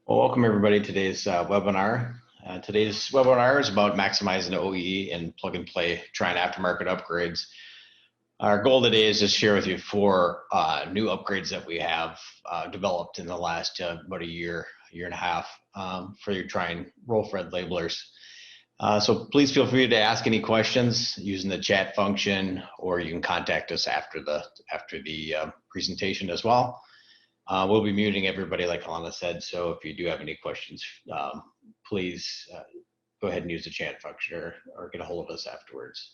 Well, welcome everybody to today's webinar. Today's webinar is about maximizing the OEE and plug and play Trine aftermarket upgrades. Our goal today is to share with you 4 new upgrades that we have developed in the last about a year and a half for your Trine roll fed labelers. So please feel free to ask any questions using the chat function, or you can contact us after the presentation as well. We'll be muting everybody, like Alana said, so if you do have any questions, please go ahead and use the chat function or get a hold of us afterwards.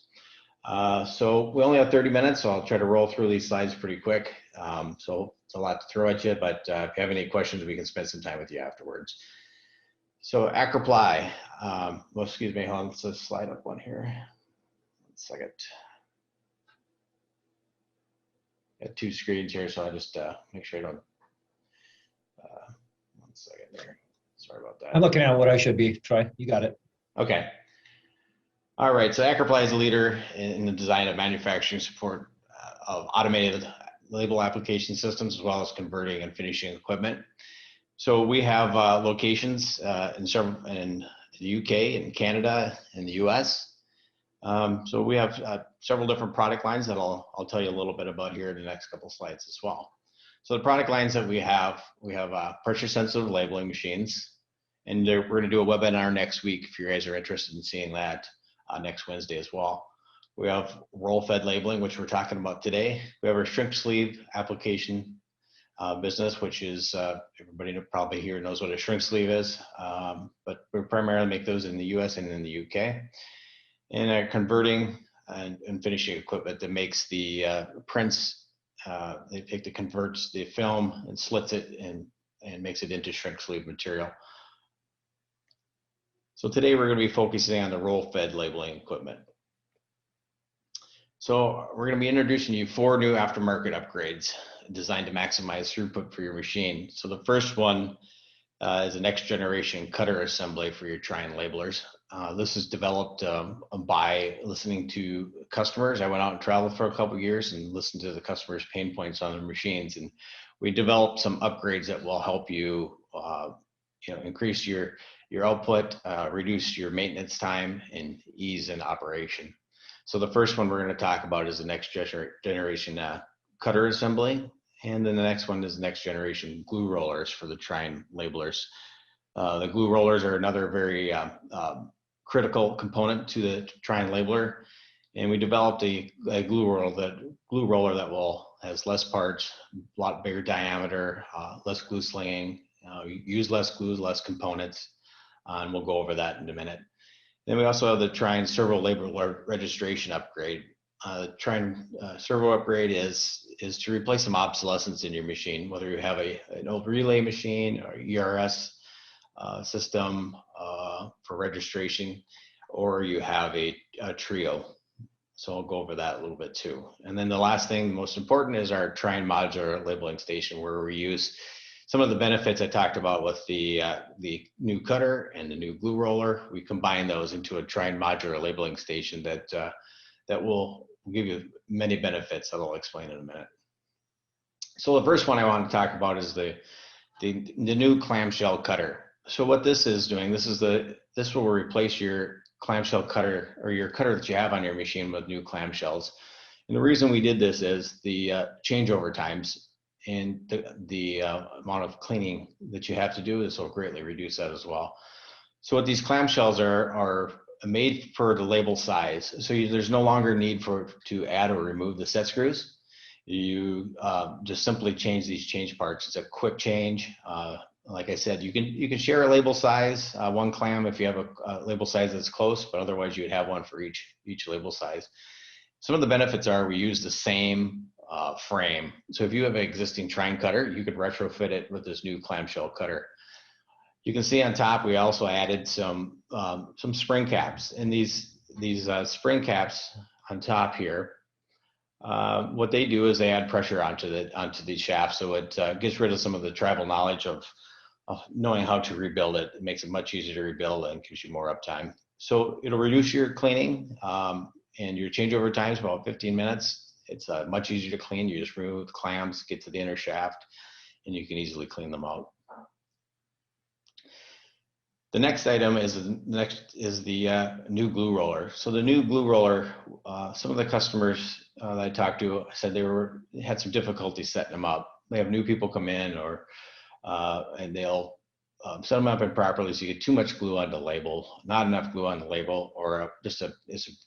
So we only have 30 minutes, so I'll try to roll through these slides pretty quick. So it's a lot to throw at you, but if you have any questions, we can spend some time with you afterwards. So Accraply, well, excuse me, hold on, let's just slide up one here. 1 second. Got 2 screens here, so I just make sure I don't. 1 second there. Sorry about that. I'm looking at what I should be. Troy, you got it. Okay. All right. So Accraply is a leader in the design of manufacturing support of automated label application systems, as well as converting and finishing equipment. So we have locations in the UK, in Canada, in the US. So we have several different product lines that I'll tell you a little bit about here in the next couple slides as well. So the product lines that we have pressure sensitive labeling machines, and we're going to do a webinar next week if you guys are interested in seeing that next Wednesday as well. We have roll fed labeling, which we're talking about today. We have our shrink sleeve application business, which is everybody probably here knows what a shrink sleeve is, but we primarily make those in the US and in the UK. And converting and finishing equipment that makes the prints. They take the converts the film and slits it and makes it into shrink sleeve material. So today we're going to be focusing on the roll fed labeling equipment. So we're going to be introducing you 4 new aftermarket upgrades designed to maximize throughput for your machine. So the first one is a next generation cutter assembly for your Trine labelers. This is developed by listening to customers. I went out and traveled for a couple of years and listened to the customers' pain points on their machines, and we developed some upgrades that will help you, increase your output, reduce your maintenance time, and ease in operation. So the first one we're going to talk about is the next generation cutter assembly, and then the next one is the next generation glue rollers for the Trine labelers. The glue rollers are another very critical component to the Trine labeler, and we developed a glue roller that has less parts, a lot bigger diameter, less glue slinging, use less glue, less components, and we'll go over that in a minute. Then we also have the Trine servo labeler registration upgrade. Trine servo upgrade is to replace some obsolescence in your machine, whether you have an old relay machine or ERS system for registration, or you have a trio. So I'll go over that a little bit too. And then the last thing, most important, is our Trine modular labeling station, where we use some of the benefits I talked about with the new cutter and the new glue roller. We combine those into a Trine modular labeling station that will give you many benefits that I'll explain in a minute. So the first one I want to talk about is the new clamshell cutter. So what this is doing, this will replace your clamshell cutter, or your cutter that you have on your machine, with new clamshells. And the reason we did this is the changeover times and the amount of cleaning that you have to do. This will greatly reduce that as well. So what these clamshells are made for the label size. So there's no longer need to add or remove the set screws. You just simply change these change parts. It's a quick change. Like I said, you can share a label size, 1 clam if you have a label size that's close, but otherwise you would have one for each label size. Some of the benefits are we use the same frame. So if you have an existing Trine cutter, you could retrofit it with this new clamshell cutter. You can see on top we also added some spring caps, and these spring caps on top here, what they do is they add pressure onto the shaft, so it gets rid of some of the tribal knowledge of knowing how to rebuild it. It makes it much easier to rebuild and gives you more uptime. So it'll reduce your cleaning and your changeover times about 15 minutes. It's much easier to clean. You just remove the clams, get to the inner shaft, and you can easily clean them out. The next item is the new glue roller. So the new glue roller, some of the customers that I talked to said they had some difficulty setting them up. They have new people come in, and they'll set them up improperly, so you get too much glue on the label, not enough glue on the label, or it's a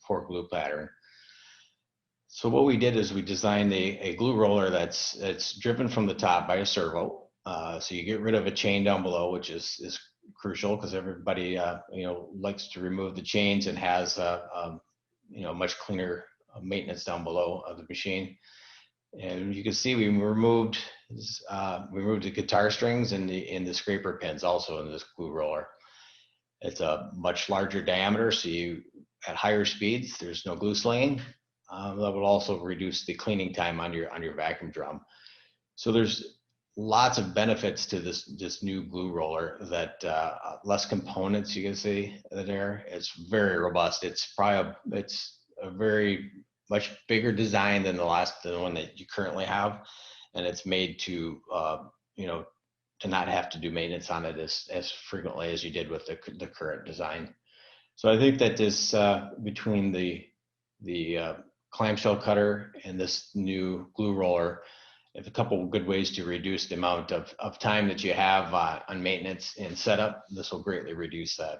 poor glue pattern. So what we did is we designed a glue roller that's driven from the top by a servo. So you get rid of a chain down below, which is crucial because everybody likes to remove the chains and has much cleaner maintenance down below of the machine. And you can see we removed the guitar strings and the scraper pins also in this glue roller. It's a much larger diameter, so at higher speeds there's no glue slinging. That will also reduce the cleaning time on your vacuum drum. So there's lots of benefits to this new glue roller. That less components, you can see there. It's very robust. It's a very much bigger design than the one that you currently have, and it's made to to not have to do maintenance on it as frequently as you did with the current design. So I think that this between the clamshell cutter and this new glue roller, if a couple of good ways to reduce the amount of time that you have on maintenance and setup, this will greatly reduce that.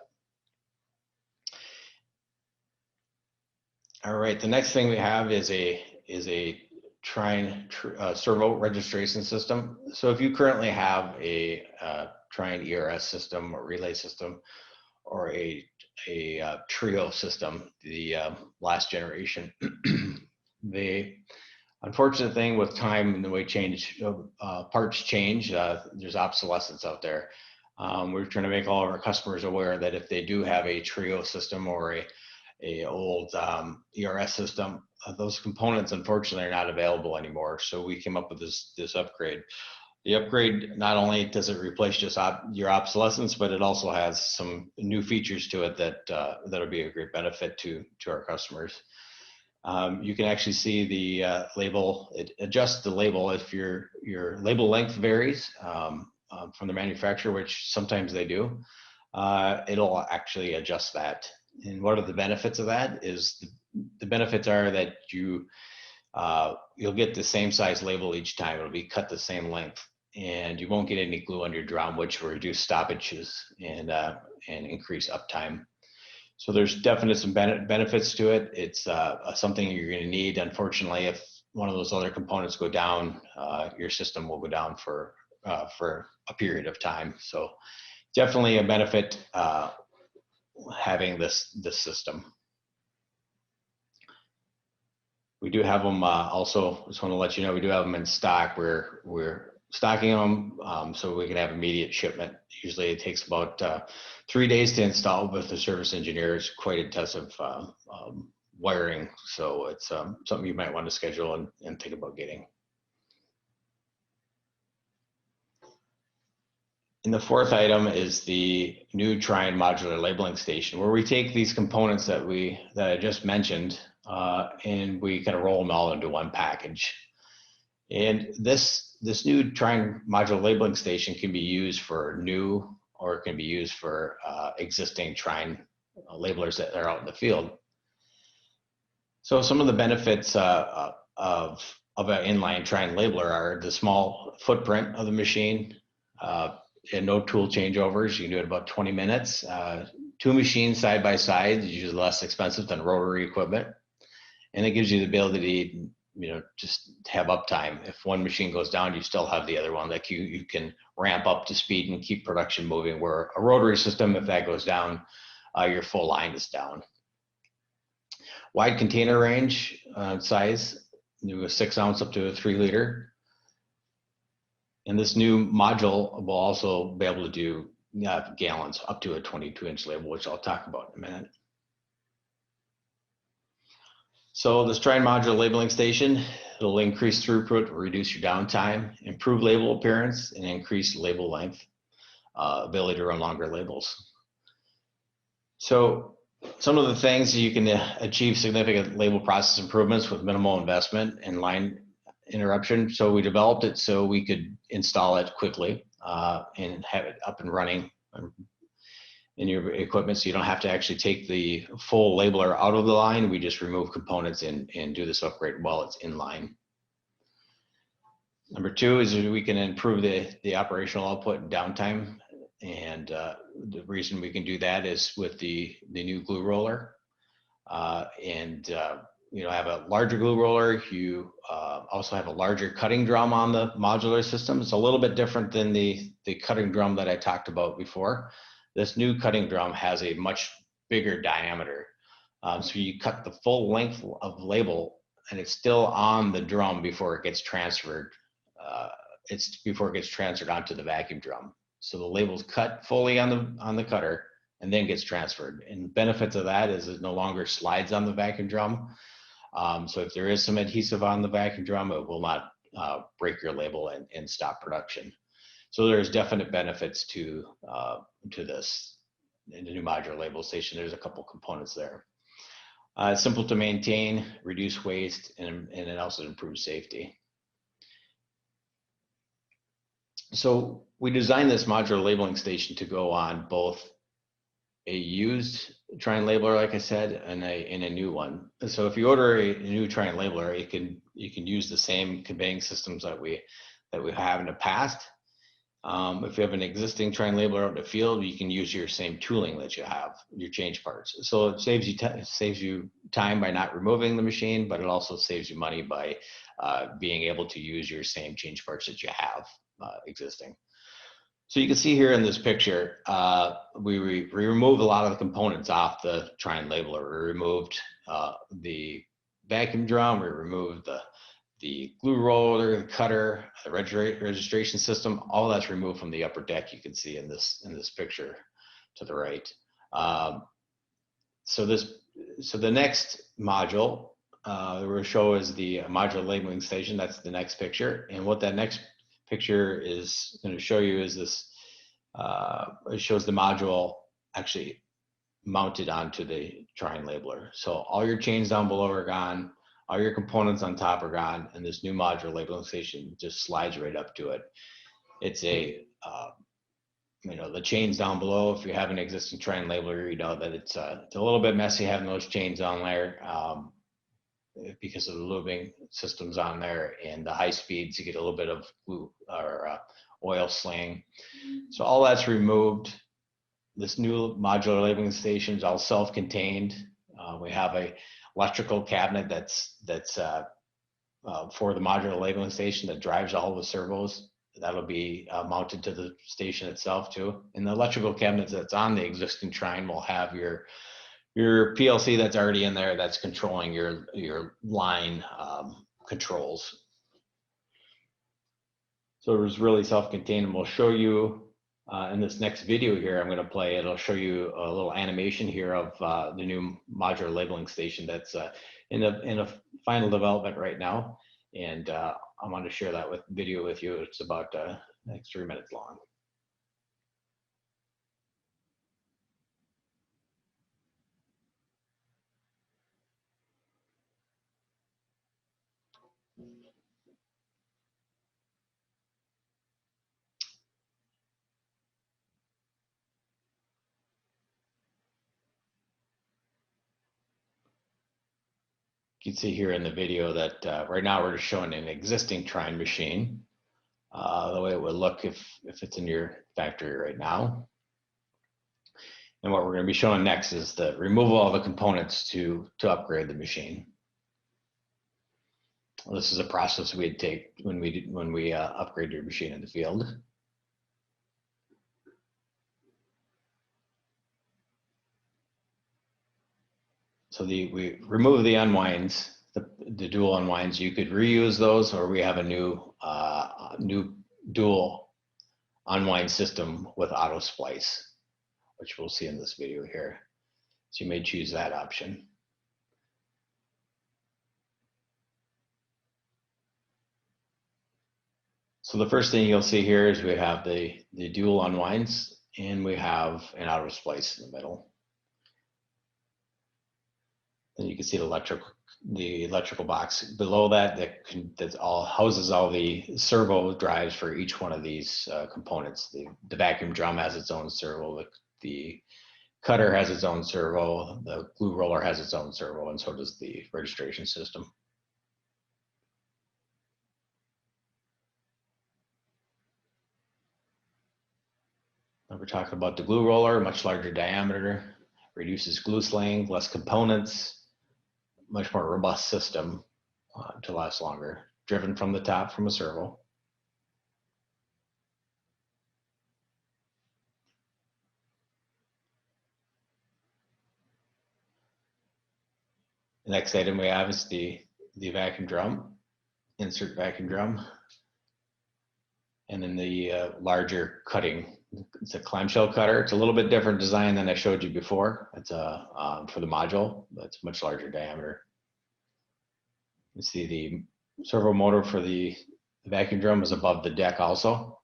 All right, the next thing we have is a Trine servo registration system. So if you currently have a Trine ERS system or relay system, or a trio system, the last generation, the unfortunate thing with time and the way parts change, there's obsolescence out there. We're trying to make all of our customers aware that if they do have a trio system or a old ERS system, those components unfortunately are not available anymore. So we came up with this upgrade. The upgrade, not only does it replace just your obsolescence, but it also has some new features to it that'll be a great benefit to our customers. You can actually see the label. It adjusts the label if your label length varies from the manufacturer, which sometimes they do. It'll actually adjust that. And what are the benefits of that? Is the benefits are that you'll get the same size label each time. It'll be cut the same length, and you won't get any glue on your drum, which will reduce stoppages and increase uptime. So there's definitely some benefits to it. It's something you're going to need. Unfortunately, if one of those other components go down, your system will go down for a period of time. So definitely a benefit having this system. We do have them also. Just want to let you know we do have them in stock. We're stocking them so we can have immediate shipment. Usually it takes about 3 days to install with the service engineers. Quite intensive wiring, so it's something you might want to schedule and think about getting. And the fourth item is the new Trine modular labeling station, where we take these components that I just mentioned and we kind of roll them all into one package. And this new Trine modular labeling station can be used for new, or it can be used for existing Trine labelers that are out in the field. So some of the benefits of an inline Trine labeler are the small footprint of the machine, and no tool changeovers. You can do it in about 20 minutes. Two machines side by side is usually less expensive than rotary equipment, and it gives you the ability to just have uptime. If one machine goes down, you still have the other one. Like you can ramp up to speed and keep production moving, where a rotary system, if that goes down, your full line is down. Wide container range size, a 6 ounce up to a 3 liter. And this new module will also be able to do gallons up to a 22-inch label, which I'll talk about in a minute. So this Trine modular labeling station, it'll increase throughput, reduce your downtime, improve label appearance, and increase label length, ability to run longer labels. So some of the things you can achieve significant label process improvements with minimal investment and line interruption. So we developed it so we could install it quickly and have it up and running. in your equipment, so you don't have to actually take the full labeler out of the line. We just remove components and do this upgrade while it's in line. Number two is we can improve the operational output and downtime. And the reason we can do that is with the new glue roller. You know, have a larger glue roller. You also have a larger cutting drum on the modular system. It's a little bit different than the cutting drum that I talked about before. This new cutting drum has a much bigger diameter. So you cut the full length of label and it's still on the drum before it gets transferred. Before it gets transferred onto the vacuum drum. So the label's cut fully on the cutter and then gets transferred. And benefits of that is it no longer slides on the vacuum drum. So if there is some adhesive on the vacuum drum, it will not break your label and stop production. So there's definite benefits to this. In the new modular label station, there's a couple components there. Simple to maintain, reduce waste, and it also improves safety. So we designed this modular labeling station to go on both a used Trine labeler, like I said, and a new one. So if you order a new Trine labeler, you can use the same conveying systems that we have in the past. If you have an existing Trine labeler out in the field, you can use your same tooling that you have, your change parts. So it saves you time by not removing the machine, but it also saves you money by being able to use your same change parts that you have existing. So you can see here in this picture, we removed a lot of the components off the Trine labeler. We removed the vacuum drum, we removed the glue roller, the cutter, the registration system. All that's removed from the upper deck. You can see in this picture to the right. So the next module we'll show is the modular labeling station. That's the next picture, and what that next picture is going to show you is this. It shows the module actually mounted onto the Trine labeler. So all your chains down below are gone, all your components on top are gone, and this new modular labeling station just slides right up to it. It's a you know, the chains down below. If you have an existing Trine labeler, you know that it's a little bit messy having those chains on there. Because of the lubing systems on there and the high speeds, you get a little bit of glue or oil sling. So all that's removed. This new modular labeling station is all self-contained. We have a electrical cabinet that's for the modular labeling station that drives all the servos. That'll be mounted to the station itself too. And the electrical cabinet that's on the existing Trine will have your PLC that's already in there that's controlling your line controls. So it was really self-contained, and we'll show you in this next video here I'm going to play. It'll show you a little animation here of the new modular labeling station that's in a final development right now, and I want to share that video with you. It's about next 3 minutes long. You can see here in the video that right now we're just showing an existing Trine machine, the way it would look if it's in your factory right now. And what we're going to be showing next is the removal of the components to upgrade the machine. This is a process we'd take when we upgrade your machine in the field. So we remove the unwinds, the dual unwinds. You could reuse those, or we have a new dual unwind system with auto splice, which we'll see in this video here. So you may choose that option. So the first thing you'll see here is we have the dual unwinds, and we have an auto splice in the middle. Then you can see the electrical box below that all houses all the servo drives for each one of these components. The vacuum drum has its own servo. the cutter has its own servo, the glue roller has its own servo, and so does the registration system. We're talking about the glue roller, much larger diameter, reduces glue slaying, less components, much more robust system to last longer, driven from the top from a servo. The next item we have is the vacuum drum, insert vacuum drum. And then the larger cutting. It's a clamshell cutter. It's a little bit different design than I showed you before. It's for the module, but it's much larger diameter. You see the servo motor for the vacuum drum is above the deck also.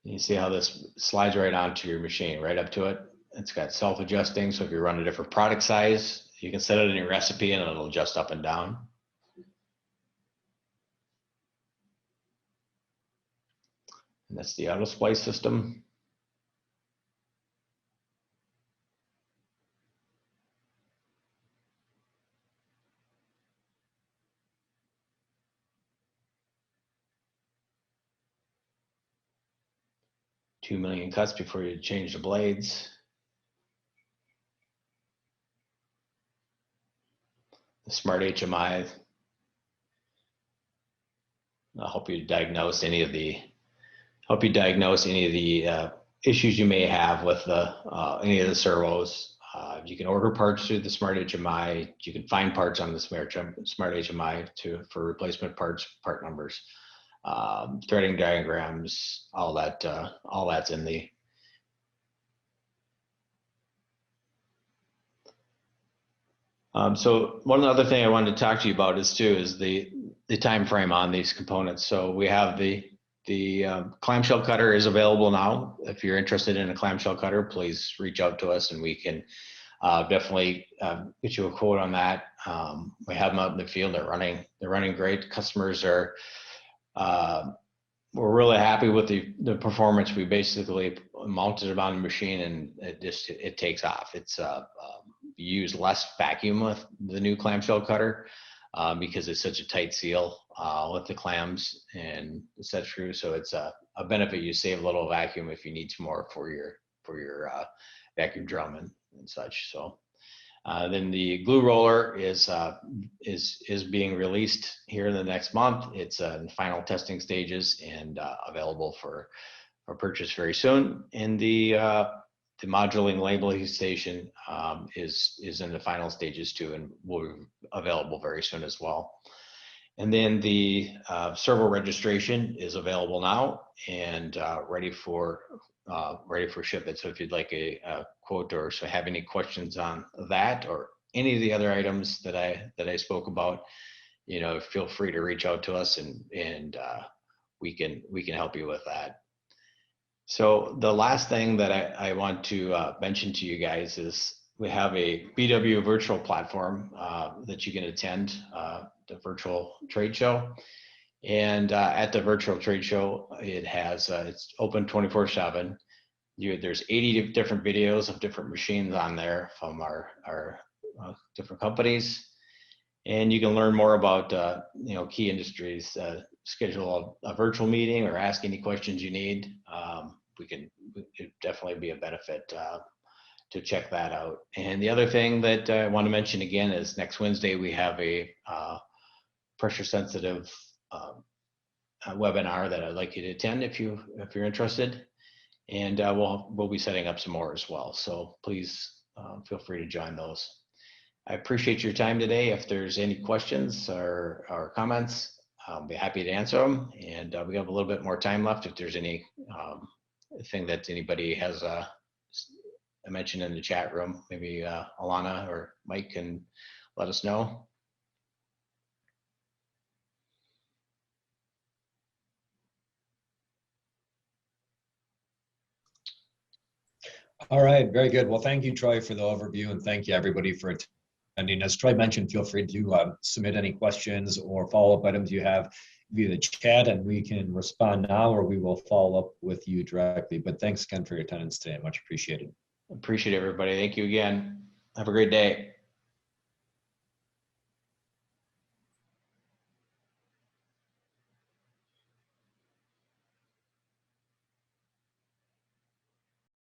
You see how this slides right onto your machine, right up to it. It's got self-adjusting, so if you run a different product size, you can set it in your recipe and it'll adjust up and down. And that's the auto splice system. Two million cuts before you change the blades. The smart HMI. I'll help you diagnose any of the issues you may have with any of the servos. You can order parts through the smart HMI. You can find parts on the smart HMI for replacement parts, part numbers, threading diagrams, all that's in the. So one other thing I wanted to talk to you about is the time frame on these components. So we have the clamshell cutter is available now. If you're interested in a clamshell cutter, please reach out to us and we can definitely get you a quote on that. We have them out in the field. They're running great. Customers are, we're really happy with the performance. We basically mounted it on the machine and it takes off. It's you use less vacuum with the new clamshell cutter because it's such a tight seal with the clams and set through. So it's a benefit. You save a little vacuum if you need some more for your vacuum drum and such. So then the glue roller is being released here in the next month. It's in final testing stages and available for purchase very soon. And the moduling labeling station is in the final stages too, and will be available very soon as well. And then the servo registration is available now and ready for shipment. So if you'd like a quote or so have any questions on that or any of the other items that I spoke about, feel free to reach out to us and we can help you with that. So the last thing that I want to mention to you guys is we have a BW virtual platform that you can attend, the virtual trade show. And at the virtual trade show, it's open 24/7. There's 80 different videos of different machines on there from our different companies. And you can learn more about key industries. Schedule a virtual meeting or ask any questions you need. It'd definitely be a benefit to check that out. And the other thing that I want to mention again is next Wednesday we have a pressure sensitive webinar that I'd like you to attend if you're interested. And we'll be setting up some more as well. So please feel free to join those. I appreciate your time today. If there's any questions or comments, I'll be happy to answer them. And we have a little bit more time left. If there's any thing that anybody has mentioned in the chat room, maybe Alana or Mike can let us know. All right, very good. Well, thank you, Troy, for the overview, and thank you, everybody, for attending. As Troy mentioned, feel free to submit any questions or follow-up items you have via the chat, and we can respond now, or we will follow up with you directly. But thanks again for your attendance today. Much appreciated. Appreciate everybody. Thank you again. Have a great day.